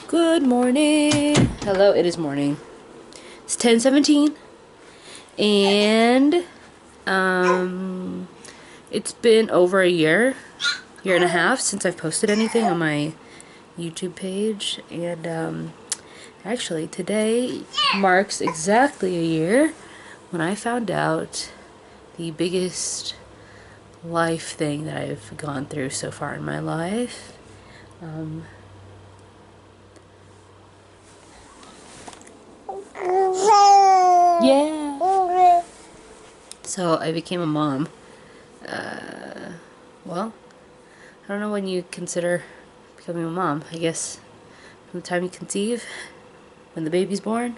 Good morning. Hello, it is morning. It's 10:17 and it's been over a year and a half since I've posted anything on my YouTube page, and actually today marks exactly a year when I found out the biggest life thing that I've gone through so far in my life. Yeah. So I became a mom. Well, I don't know when you consider becoming a mom. I guess from the time you conceive, when the baby's born.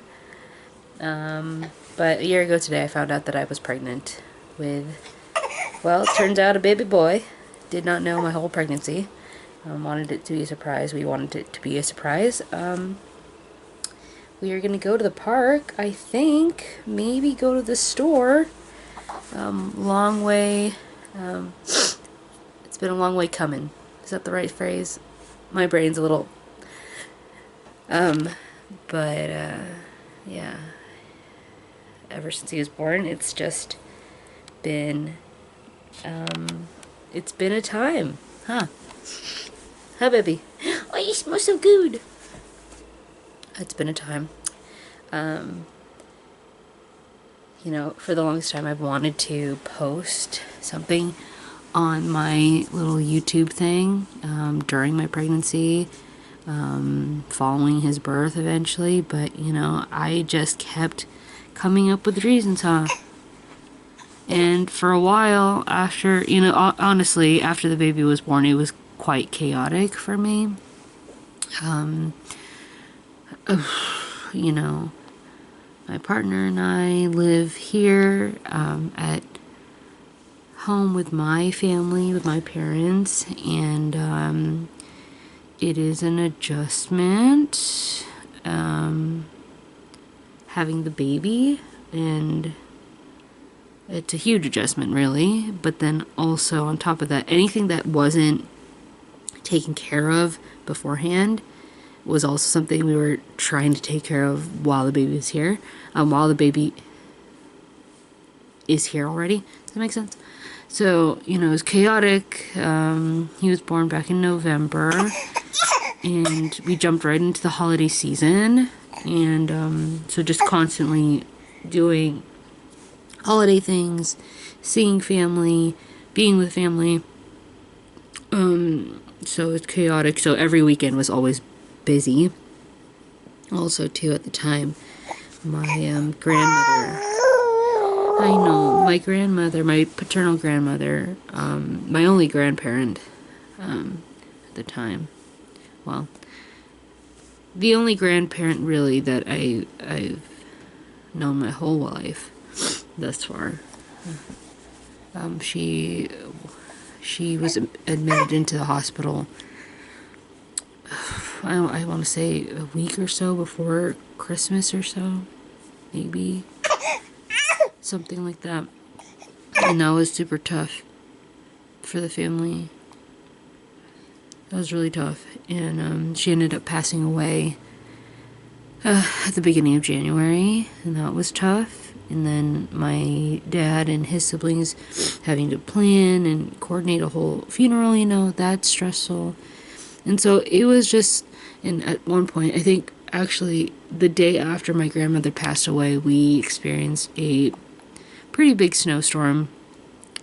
But a year ago today I found out that I was pregnant with, well, it turns out a baby boy. Did not know my whole pregnancy. Wanted it to be a surprise. We wanted it to be a surprise. We are going to go to the park, I think. Maybe go to the store. Long way. It's been a long way coming. Is that the right phrase? My brain's a little... yeah. Ever since he was born, it's just been... it's been a time. Huh? Huh, baby? Oh, you smell so good. It's been a time. You know, for the longest time I've wanted to post something on my little YouTube thing during my pregnancy, following his birth eventually, but you know, I just kept coming up with reasons, huh? And for a while after, you know, honestly, after the baby was born, it was quite chaotic for me. You know, my partner and I live here at home with my family, with my parents, and it is an adjustment having the baby, and it's a huge adjustment really. But then also on top of that, anything that wasn't taken care of beforehand was also something we were trying to take care of while the baby was here. While the baby is here already. Does that make sense? So, you know, it was chaotic. He was born back in November, and we jumped right into the holiday season, and so just constantly doing holiday things, seeing family, being with family. So it's chaotic. So every weekend was always busy. Also, too, at the time, my grandmother... I know, my grandmother, my paternal grandmother, my only grandparent at the time. Well, the only grandparent really that I've known my whole life thus far. She was admitted into the hospital, I want to say a week or so before Christmas or so, maybe. Something like that. And that was super tough for the family. That was really tough. And she ended up passing away at the beginning of January, and that was tough. And then my dad and his siblings having to plan and coordinate a whole funeral, you know, that's stressful. And so it was just, and at one point, I think actually the day after my grandmother passed away, we experienced a pretty big snowstorm,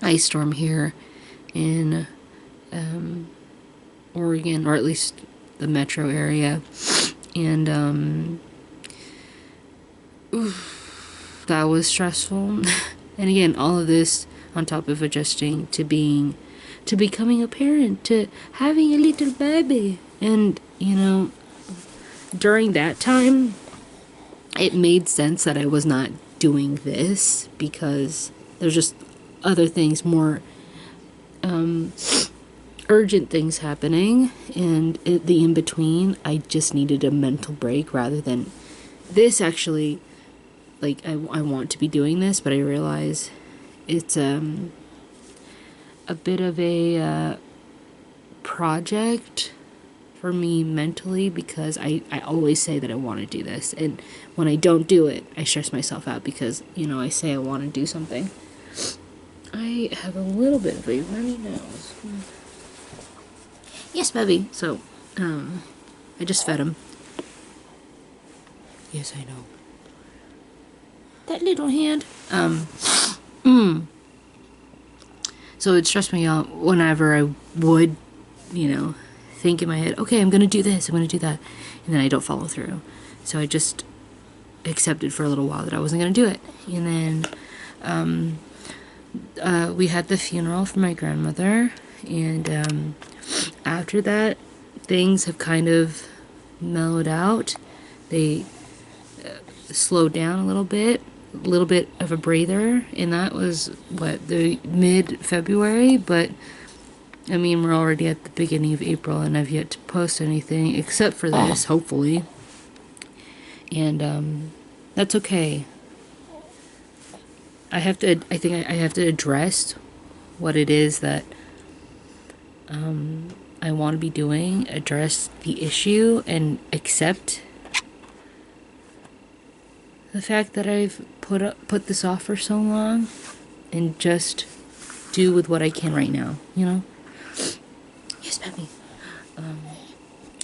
ice storm here in Oregon, or at least the metro area. And that was stressful. And again, all of this on top of adjusting to becoming a parent, to having a little baby. And, you know, during that time, it made sense that I was not doing this because there's just other things, more urgent things happening, and the in-between, I just needed a mental break rather than this. Actually, like, I want to be doing this, but I realize it's a bit of a project for me mentally, because I always say that I want to do this, and when I don't do it, I stress myself out because, I say I want to do something. I have a little bit of a runny nose. Yes, baby. So, I just fed him. Yes, I know. That little hand. So it stressed me out whenever I would, think in my head, okay, I'm going to do this, I'm going to do that, and then I don't follow through. So I just accepted for a little while that I wasn't going to do it. And then we had the funeral for my grandmother, and after that, things have kind of mellowed out. They slowed down a little bit of a breather, and that was the mid-February, but I mean, we're already at the beginning of April, and I've yet to post anything except for this, hopefully. And that's okay. I think I have to address what it is that I want to be doing, address the issue, and accept the fact that I've put this off for so long, and just do with what I can right now, Yes, baby.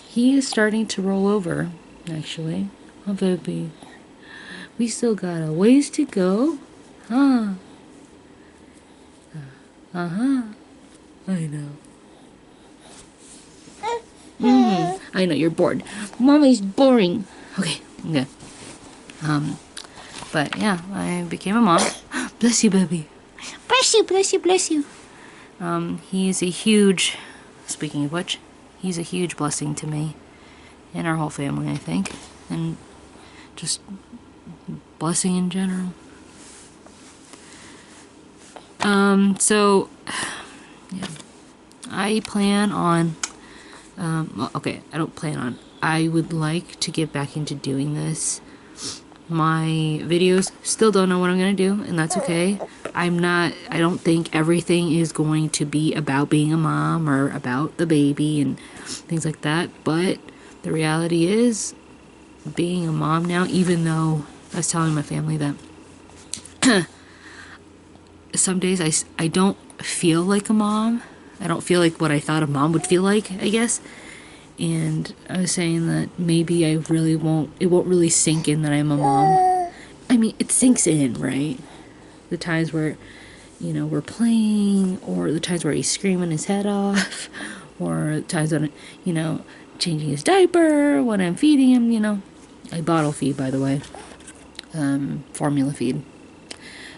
He is starting to roll over, actually. Oh, baby. We still got a ways to go, huh? Uh-huh. I know. I know, you're bored. Mommy's boring. Okay, good. But yeah, I became a mom. Bless you, baby. Bless you, bless you, bless you. He's a huge, speaking of which, he's a huge blessing to me and our whole family, I think. And just blessing in general. So, yeah. I plan on, I would like to get back into doing this. My videos, still don't know what I'm going to do, and that's okay. I don't think everything is going to be about being a mom or about the baby and things like that, but the reality is, being a mom now, even though I was telling my family that some days I don't feel like a mom. I don't feel like what I thought a mom would feel like, I guess. And I was saying that maybe it won't really sink in that I'm a mom. I mean, it sinks in, right? The times where, we're playing, or the times where he's screaming his head off, or the times when, changing his diaper, when I'm feeding him, I bottle feed, by the way. Formula feed.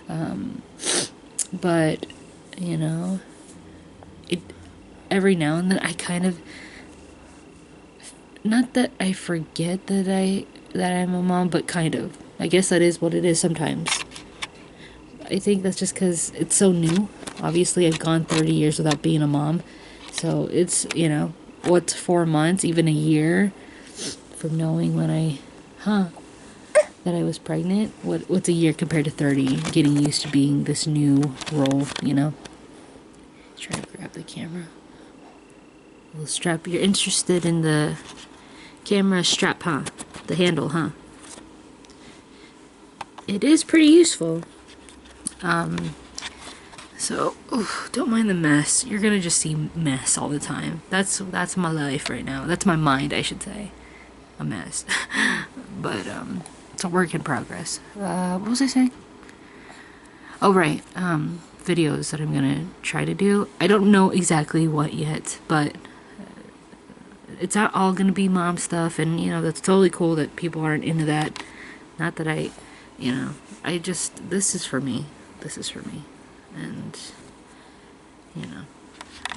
But, every now and then I kind of, not that I forget that I'm a mom, but kind of. I guess that is what it is sometimes. I think that's just because it's so new. Obviously, I've gone 30 years without being a mom. So it's, what's 4 months, even a year from knowing that I was pregnant? What's a year compared to 30? Getting used to being this new role, Try to grab the camera. A little strap. You're interested in the camera strap, huh? The handle, huh? It is pretty useful. So, don't mind the mess. You're gonna just see mess all the time. That's my life right now. That's my mind, I should say. A mess. But, it's a work in progress. What was I saying? Oh, right. Videos that I'm gonna try to do. I don't know exactly what yet, but it's not all gonna be mom stuff, and that's totally cool that people aren't into that. Not that this is for me. This is for me. And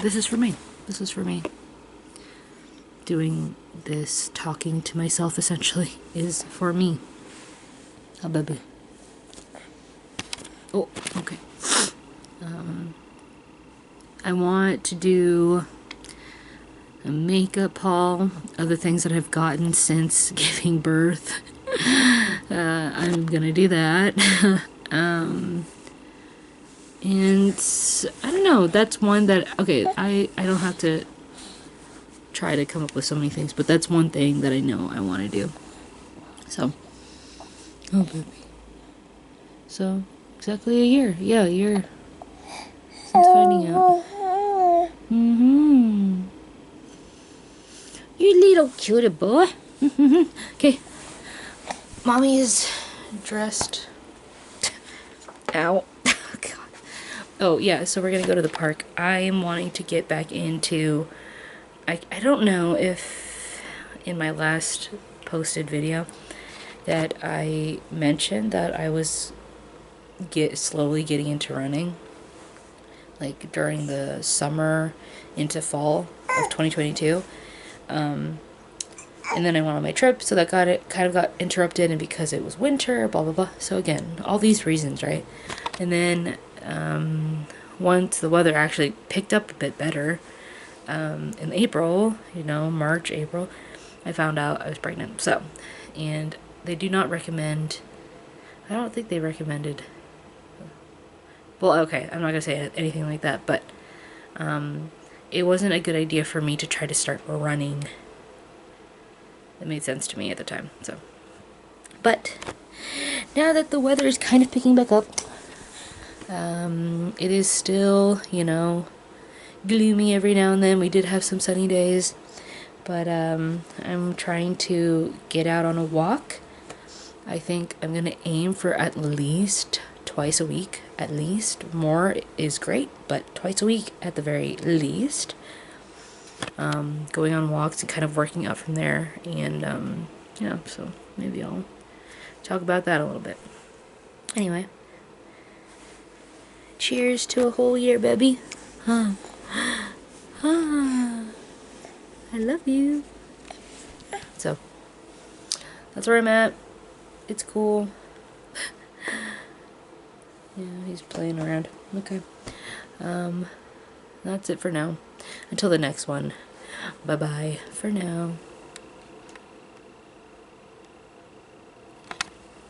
this is for me. This is for me. Doing this, talking to myself, essentially, is for me. Oh, baby. Oh, okay. I want to do a makeup haul of the things that I've gotten since giving birth. I'm gonna do that. And I don't know, that's one that, okay, I don't have to try to come up with so many things, but that's one thing that I know I want to do. So, oh baby. So, exactly a year. Yeah, a year since finding out. You little cutie boy. Okay. Mommy is dressed. Ow. God. Oh, yeah, so we're gonna go to the park. I am wanting to get back into... I don't know if in my last posted video that I mentioned that I was slowly getting into running. Like during the summer into fall of 2022. And then I went on my trip, so that kind of got interrupted, and because it was winter, blah blah blah. So again, all these reasons, right? And then once the weather actually picked up a bit better, in April, you know, March, April, I found out I was pregnant. So, and they do not recommend. I don't think they recommended. Well, okay, I'm not gonna say anything like that, but it wasn't a good idea for me to try to start running. It made sense to me at the time, so. But now that the weather is kind of picking back up, it is still, you know, gloomy every now and then. We did have some sunny days, but I'm trying to get out on a walk. I think I'm gonna aim for at least twice a week, at least. More is great, but twice a week at the very least. Going on walks and kind of working out from there, and yeah, so maybe I'll talk about that a little bit. Anyway, cheers to a whole year, baby. I love you. So that's where I'm at. It's cool. Yeah, he's playing around. Okay. That's it for now. Until the next one. Bye-bye for now.